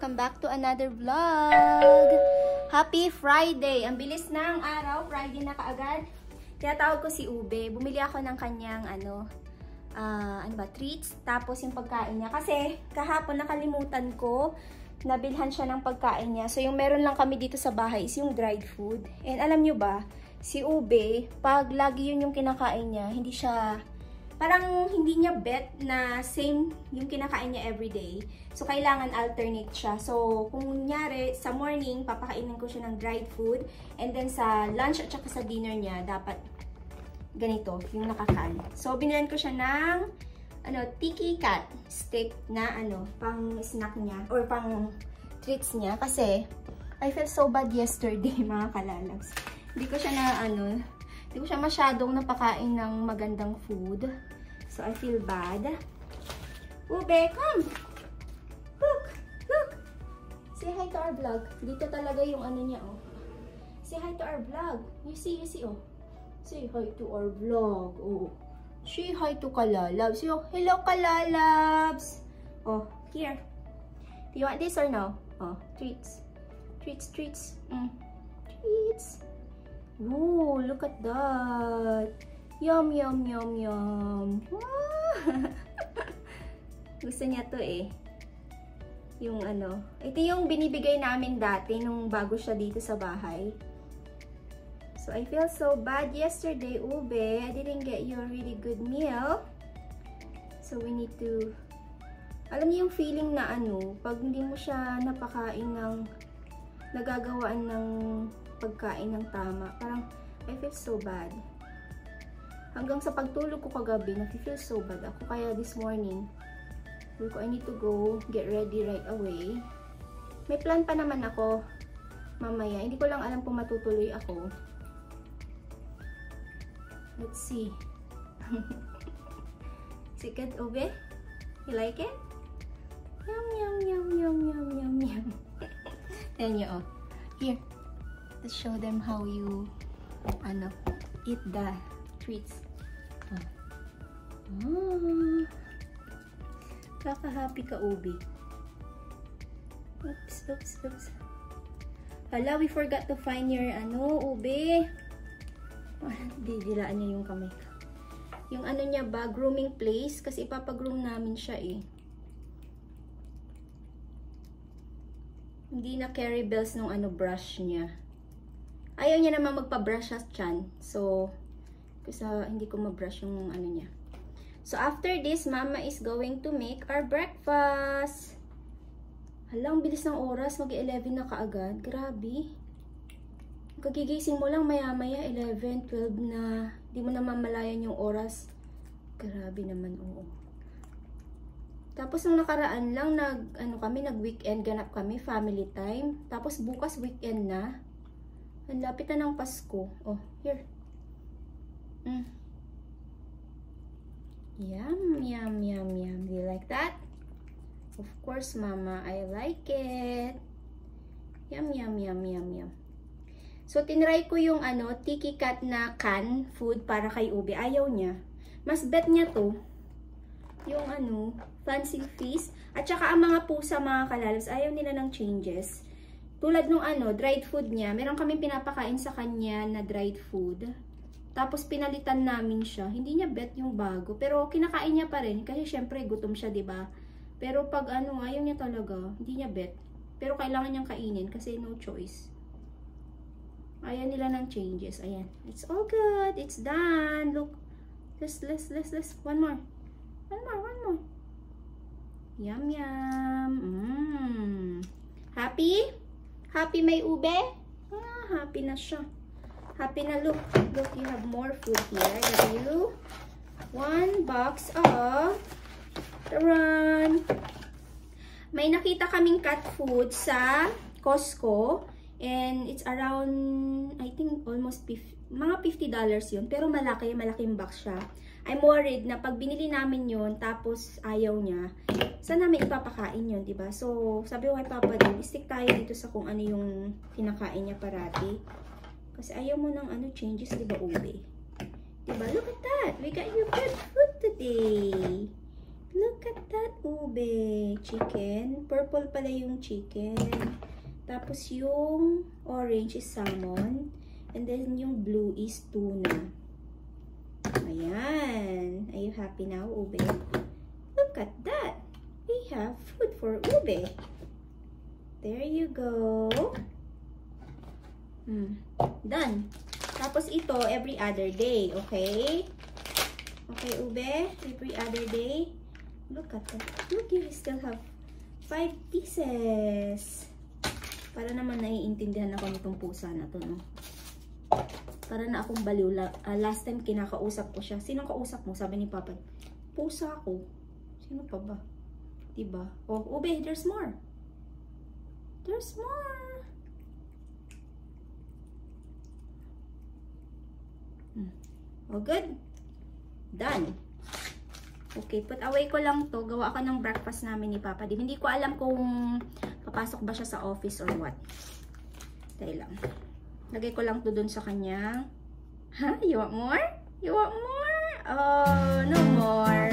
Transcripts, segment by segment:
Welcome back to another vlog. Happy Friday. Ang bilis ng araw, Friday na kaagad. Tinatawag ko si Ube. Bumili ako ng kanyang treats, tapos yung pagkain niya. Kasi kahapon nakalimutan ko, nabilhan siya ng pagkain niya. So yung meron lang kami dito sa bahay is yung dried food. And alam nyo ba, si Ube, pag lagi yun yung kinakain niya, hindi niya bet na same yung kinakain niya everyday. So, kailangan alternate siya. So, kung kunyari, sa morning, papakainin ko siya ng dried food. And then, sa lunch at saka sa dinner niya, dapat ganito, yung nakakain. So, binilan ko siya ng Tiki Cat stick na pang snack niya or pang treats niya. Kasi, I feel so bad yesterday, mga kalalabs. Hindi ko siya masyadong napakain ng magandang food. So, I feel bad. Ube, come! Look! Say hi to our vlog. Dito talaga yung niya, oh. Say hi to our vlog. You see, oh. Say hi to our vlog, oh. Say hi to Kalalabs. Oh, hello, Kalalabs! Oh, here. Do you want this or no? Oh, treats. Treats. Treats. Ooh, look at that. Yum. Wow. Gusto niya to eh. Yung ito yung binibigay namin dati nung bago siya dito sa bahay. So, I feel so bad yesterday, Ube. I didn't get you a really good meal. So, we need to... Alam niyo yung feeling na pag hindi mo siya napakain nagagawaan ng pagkain ng tama. Parang, I feel so bad. Hanggang sa pagtulog ko kagabi, nafe-feel so bad ako. Kaya this morning, I need to go get ready right away. May plan pa naman ako mamaya. Hindi ko lang alam kung matutuloy ako. Let's see. Sikat, Ube? You like it? Yum. Ayan nyo, oh. Here. Let's show them how you eat the treats. Oh. Kaka-happy ka, Ube. Oops. Hala, we forgot to find your Ube. Didilaan niya yung kamay ko. Yung niya ba, grooming place, kasi ipapagroom namin siya eh. Hindi na carry bells nung brush niya. Ayaw niya naman magpa-brush sa tiyan. So, kasi hindi ko ma-brush yung niya. So, after this, Mama is going to make our breakfast. Halang bilis ng oras. Mag-11 na kaagad. Grabe. Kagigising mo lang maya-maya, 11, 12 na. Di mo na mamalayan yung oras. Grabe naman, oo. Tapos, nung nakaraan lang, nag-weekend, ganap kami, family time. Tapos, bukas weekend na. Ang lapit na ng Pasko. Oh, here. Yum. Do you like that? Of course, Mama. I like it. Yum. So, tinry ko yung Tiki Cat na can food para kay Ube. Ayaw niya. Mas bet niya to. Yung fancy feast. At saka ang mga pusa, mga kalalabs, ayaw nila ng changes. Tulad nung dried food niya. Meron kami pinapakain sa kanya na dried food. Tapos pinalitan namin siya. Hindi niya bet yung bago. Pero kinakain niya pa rin. Kasi syempre gutom siya, 'di ba? Pero pag ayaw niya talaga. Hindi niya bet. Pero kailangan niyang kainin kasi no choice. Ayaw nila ng changes. Ayan. It's all good. It's done. Look. Let's. One more. Yum. Happy? Happy may Ube? Happy na siya. Happy na, look, you have more food here. Got you one box of Taran. May nakita kaming cat food sa Costco. And it's around, I think, almost mga $50 yun. Pero malaking box siya. I'm worried na pag binili namin yun, tapos ayaw niya, saan namin ipapakain yun, diba? So, sabi ko kay Papa din, stick tayo dito sa kung ano yung kinakain niya parati. Kasi ayaw mo ng changes, diba, Ube? Diba? Look at that! We got you good food today! Look at that ube. Chicken. Purple pala yung chicken. Tapos yung orange is salmon. And then yung blue is tuna. Ayan. Are you happy now, ube? Look at that. We have food for ube. There you go. Done. Tapos ito, every other day. Okay? Okay, ube? Every other day. Look at that. Look, you still have 5 pieces. Para naman naiintindihan ako nitong pusa na to, no? Para na akong baliw. Last time kinakausap ko siya. Sinong kausap mo? Sabi ni Papa. Pusa ko. Sino pa ba? Diba? Oh, ube, there's more. There's more. Oh, good. Done. Okay, put away ko lang to. Gawa ako ng breakfast namin ni Papa. Hindi ko alam kung papasok ba siya sa office or what. Tayo lang. Lagay ko lang to dun sa kanya. Ha? You want more? You want more? Oh, no more.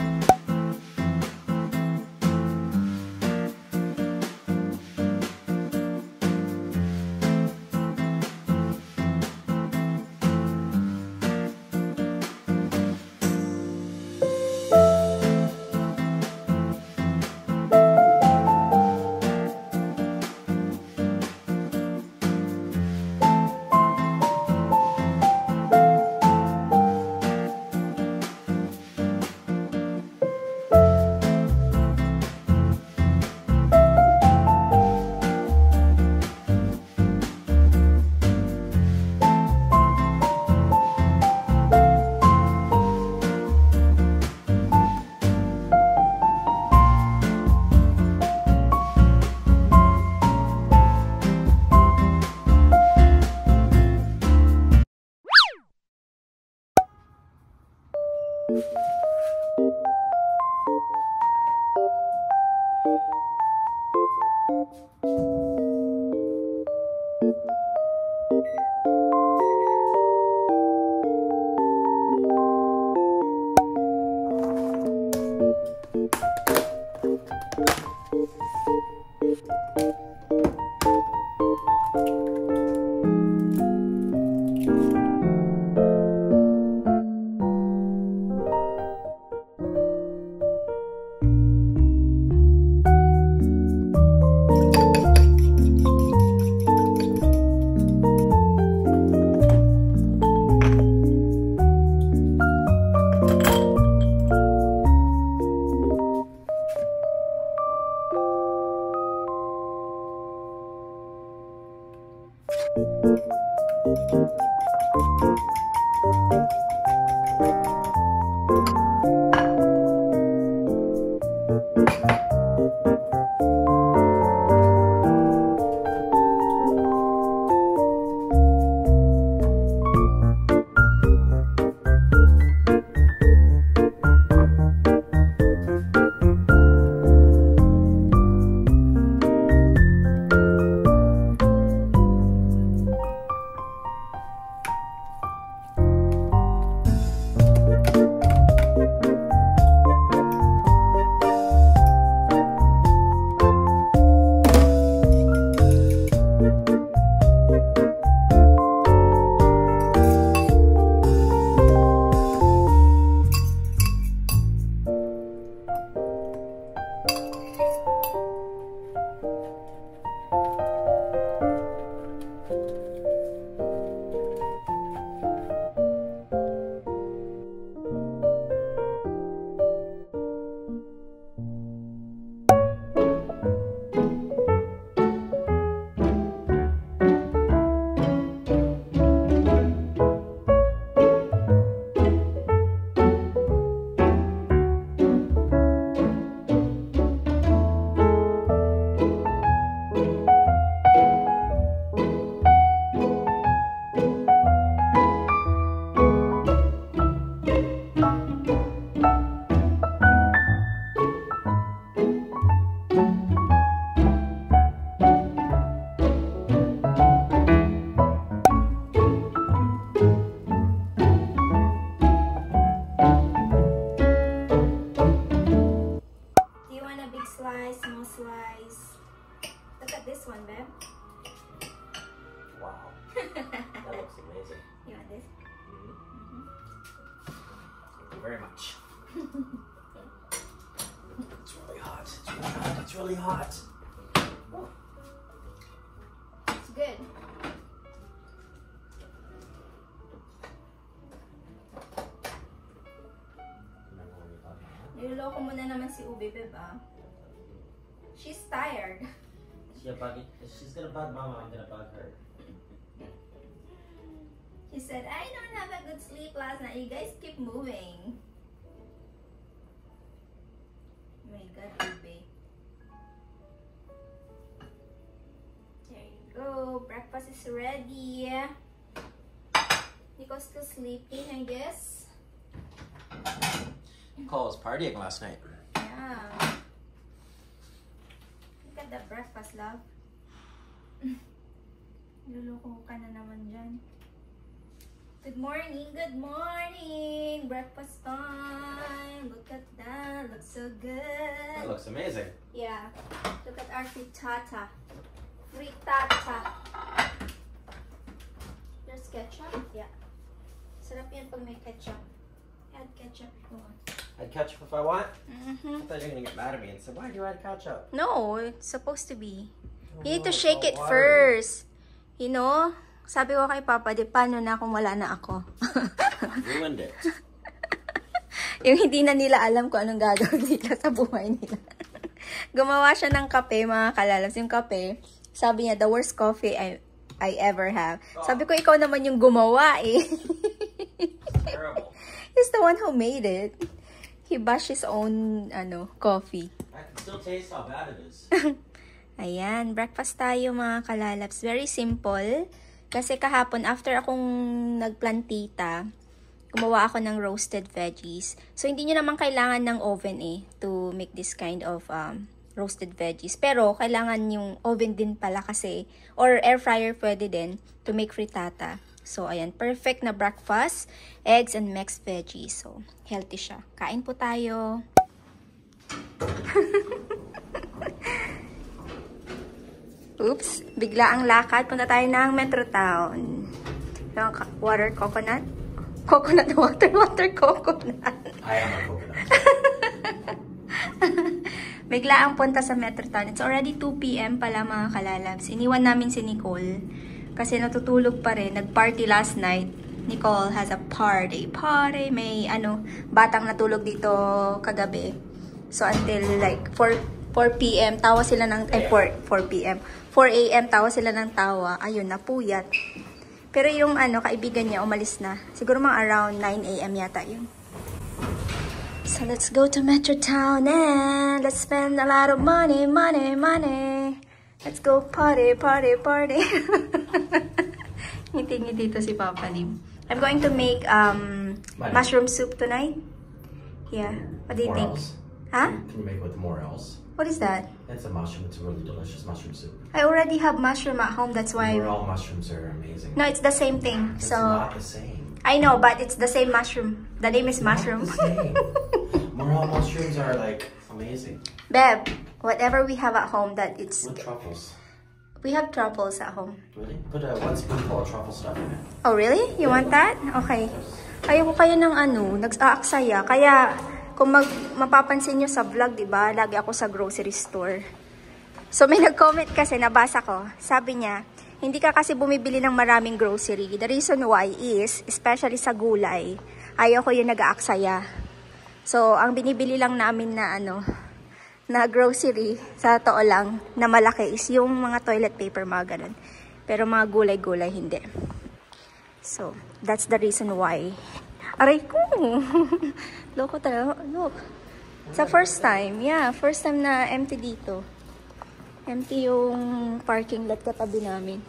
this one, babe? Wow. That looks amazing. You want this? Thank you very much. It's really hot. It's really hot. It's really hot. Oh. It's good. Niloloko mo na naman si Ube, babe, ah. She's tired. She's gonna bug Mama. I'm gonna bug her. She said, I don't have a good sleep last night. You guys keep moving. Oh my God, Ube. There you go. Breakfast is ready. Nico's still sleeping, I guess. Nicole was partying last night. Yeah. Look at the breakfast, love. Luloko ka na naman dyan. Good morning, good morning. Breakfast time. Look at that. Looks so good. That looks amazing. Yeah. Look at our frittata. Frittata. There's ketchup? Yeah. Sarap yan pag may ketchup. Add ketchup if you want. Add ketchup if I want? I Mm-hmm. thought you were gonna get mad at me and say, why do you add ketchup? No, it's supposed to be. Oh, You need to it's shake all it watery. first. You know? Sabi ko kay Papa, di paano na kung wala na ako? Ruined it. Yung hindi na nila alam kung anong gagawin nila sa buhay nila. Gumawa siya ng kape, mga kalalabs. Yung kape, sabi niya, the worst coffee I ever have. Sabi ko, ikaw naman yung gumawa eh. Terrible. He's the one who made it. He bashed his own coffee. I can still taste how bad it is. Ayan, breakfast tayo mga kalalabs. Very simple. Kasi kahapon, after akong nagplantita, gumawa ako ng roasted veggies. So, hindi nyo naman kailangan ng oven to make this kind of roasted veggies. Pero, kailangan yung oven din pala kasi, or air fryer pwede din, to make frittata. So, ayan, perfect na breakfast, eggs and mixed veggies. So, healthy siya. Kain po tayo. Oops, bigla ang lakad. Punta tayo ng Metro Town. Yung water coconut. Coconut water, water coconut. I am a coconut. Bigla ang punta sa Metro Town. It's already 2 p.m. pala mga kalalabs. Iniwan namin si Nicole. Kasi natutulog pa rin. Nag-party last night. Nicole has a party. Party. May batang natulog dito kagabi. So until like 4 p.m. tawa sila ng 4 p.m. 4 a.m. tawa sila ng tawa. Ayun, napuyat. Pero yung kaibigan niya umalis na. Siguro mga around 9 a.m. yata yun. So let's go to Metro Town and let's spend a lot of money, money, money. Let's go party, party, party. Ngiti-ngiti to si Papa Lim. I'm going to make mushroom soup tonight. Yeah. What do you think? Huh? Can you make it with morels? What is that? It's a mushroom. It's a really delicious mushroom soup. I already have mushroom at home. That's why. Morel mushrooms are amazing. No, it's the same thing. It's So not the same. I know, but it's the same mushroom. The name is mushroom. Not the same. Morel mushrooms are like amazing. Babe, whatever we have at home, that it's. With truffles. We have truffles at home. Really? Put 1 spoonful of truffle stuff in it. Oh, really? You want that? Okay. Ayoko kayo ng nag-aaksaya. Kaya, kung mapapansin nyo sa vlog, diba, lagi ako sa grocery store. So, may nag-comment kasi, nabasa ko. Sabi niya, hindi ka kasi bumibili ng maraming grocery. The reason why is, especially sa gulay, ayoko yung nag-aaksaya. So, ang binibili lang namin na na grocery, sa totoo lang, na malaki is yung mga toilet paper, mga ganun. Pero mga gulay-gulay, hindi. So, that's the reason why. Aray ko! Loko talaga. Look. Sa first time, yeah, first time na empty dito. Empty yung parking lot katabi namin.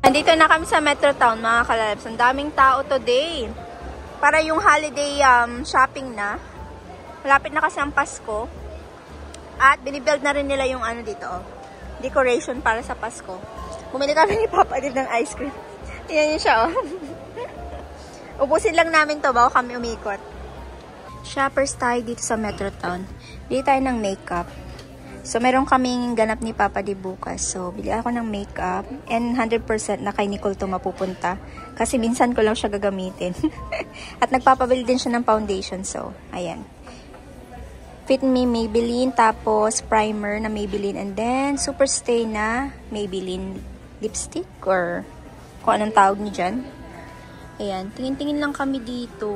Nandito na kami sa Metro Town, mga kalalabs. Ang daming tao today. Para yung holiday shopping na. Malapit na kasi ang Pasko. At binibuild na rin nila yung ano dito, decoration para sa Pasko. Bumili kami ni Papa Dib ng ice cream. Yan yun siya, oh. Ubusin lang namin to bago kami umikot. Shoppers tayo dito sa Metro Town. Bili tayo ng makeup. So, meron kaming ganap ni Papa Dib bukas. So, bili ako ng makeup. And 100% na kay Nicole to mapupunta. Kasi minsan ko lang siya gagamitin. At nagpapabili din siya ng foundation. So, ayan. Fit Me Maybelline. Tapos, primer na Maybelline. And then, Superstay na Maybelline lipstick. Or kung anong tawag niyo dyan. Ayan. Tingin-tingin lang kami dito.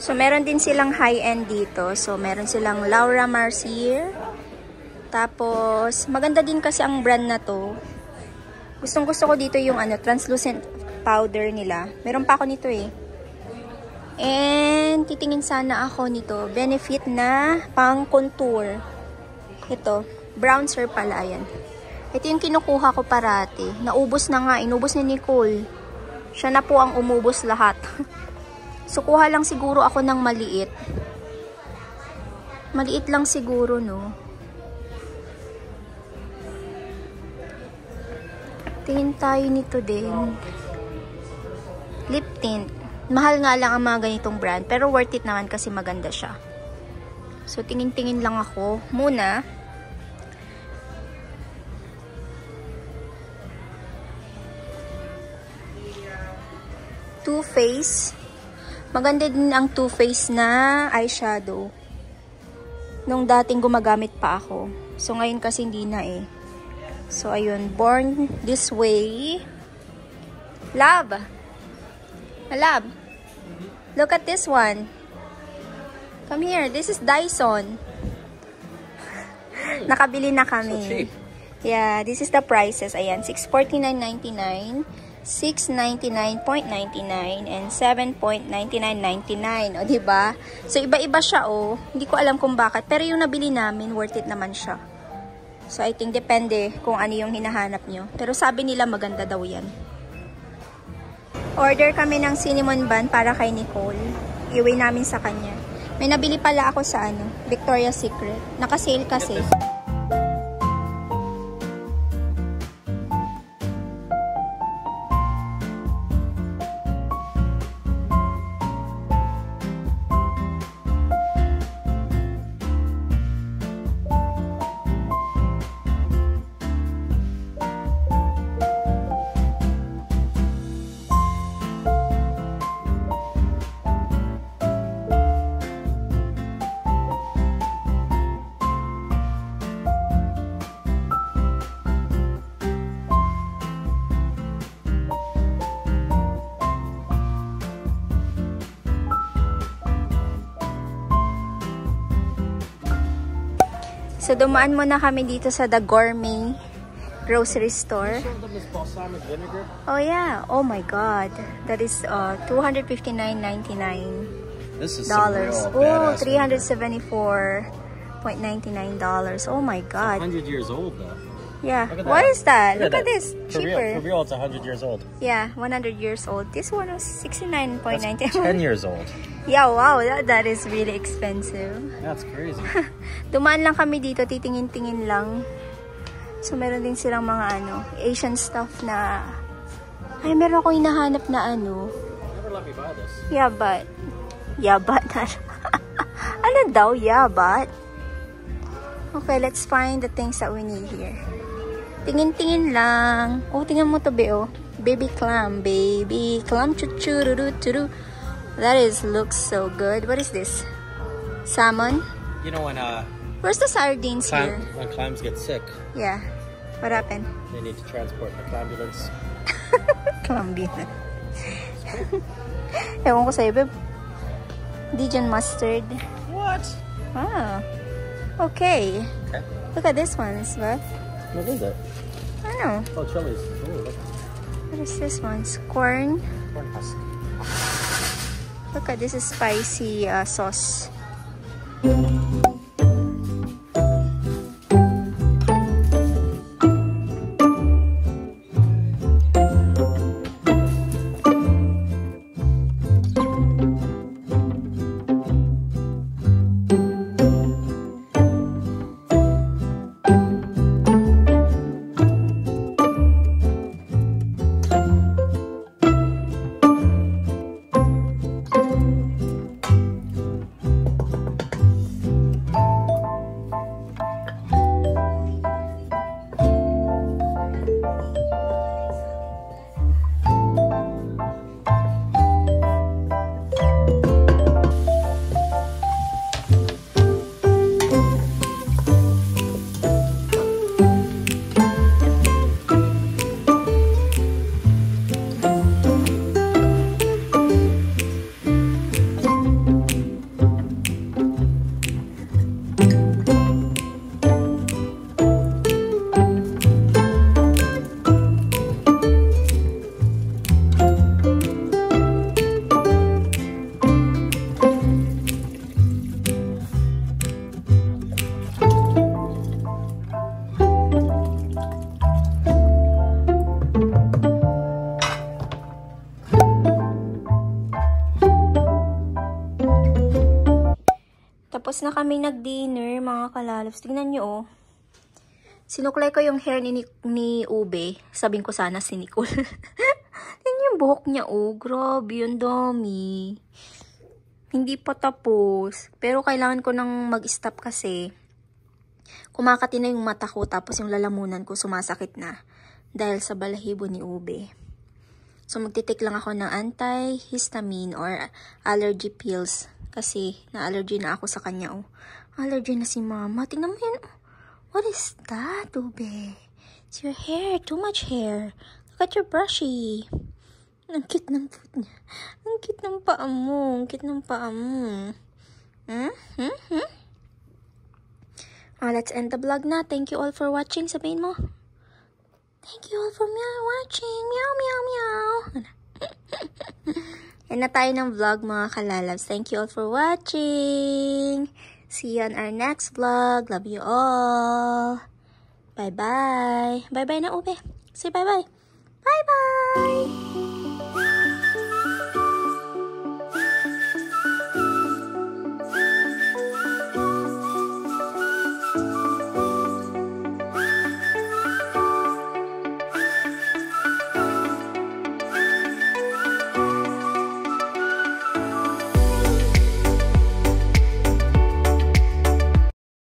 So, meron din silang high-end dito. So, meron silang Laura Mercier. Tapos, maganda din kasi ang brand na to. Gustong-gusto ko dito yung translucent powder nila. Meron pa ako nito eh. And, titingin sana ako nito. Benefit na pang contour. Ito. Bronzer pala. Ayan. Ito yung kinukuha ko parati. Naubos na nga. Inubos ni Nicole. Siya na po ang umubos lahat. So, kuha lang siguro ako ng maliit. Maliit lang siguro, no? Tingin tayo nito din. Lip tint. Mahal nga lang ang mga ganitong brand. Pero worth it naman kasi maganda siya. So, tingin-tingin lang ako. Muna. Too Faced. Maganda din ang Too Faced na eyeshadow. Nung dating gumagamit pa ako. So, ngayon kasi hindi na eh. So, ayun. Born This Way. Love. Love. Look at this one. Come here. This is Dyson. Nakabili na kami. So cheap. Yeah, this is the prices. Ayan, $649.99. $699.99 and $7.99.99. O, diba? So, iba-iba siya, oh. Hindi ko alam kung bakit. Pero yung nabili namin, worth it naman siya. So, I think depende kung ano yung hinahanap nyo. Pero sabi nila maganda daw yan. Order kami ng cinnamon bun para kay Nicole. Iuwi namin sa kanya. May nabili pala ako sa Victoria's Secret. Naka-sale kasi. So, dumaan muna kami dito sa The Gourmet grocery store. Oh, yeah. Oh, my God. That is $259.99. This is some real Oh, $374.99. Oh, my God. It's 100 years old, though. Yeah. What is that? Look at this. Cheaper. For real, it's 100 years old. Yeah, 100 years old. This one was $69.99. 10 years old. Yeah, wow. That is really expensive. That's crazy. Dumaan lang kami dito. Titingin-tingin lang. So, meron din silang mga Asian stuff na... Ay, meron akong hinahanap na Never let me buy this. Yeah, but... Ano daw? Yeah, but... Okay, let's find the things that we need here. Tingin-tingin lang. Oh, tingnan mo to, Beo. Baby clam. Baby clam. Chuchururu. That looks so good. What is this? Salmon? You know when where's the sardines here? When clams get sick. Yeah. What happened? They need to transport the clambulance. Clambulance. Ewan ko sa'yo, babe. Dijon mustard. What? Ah. Okay. Look at this one, what? What is it? I don't know. Oh, chilies. Ooh, look. What is this one? Corn. Corn husk. Look at this is spicy sauce. Tapos na kami nag-dinner, mga kalalabs. Tingnan nyo, oh. Sinuklay ko yung hair ni Ube. Sabihin ko sana si Nicole. Tingnan yung buhok niya, oh. Grabe, yung dami. Hindi pa tapos. Pero kailangan ko nang mag-stop kasi kumakati na yung mata ko. Tapos yung lalamunan ko sumasakit na. Dahil sa balahibo ni Ube. So, magtitik lang ako ng antihistamine or allergy pills. Kasi, na-allergy na ako sa kanya, oh. Allergy na si mama. Tingnan mo yan, oh. What is that, Ube? It's your hair. Too much hair. Look at your brushy. Ang cute ng foot niya. Ang cute ng paa mo. Ang cute ng paa mo. Let's end the vlog na. Thank you all for watching. Sabihin mo. Thank you all for watching. Meow, meow, meow. Yan na tayo ng vlog, mga kalalabs. Thank you all for watching. See you on our next vlog. Love you all. Bye-bye. Bye-bye na, Ube. Say bye-bye. Bye-bye.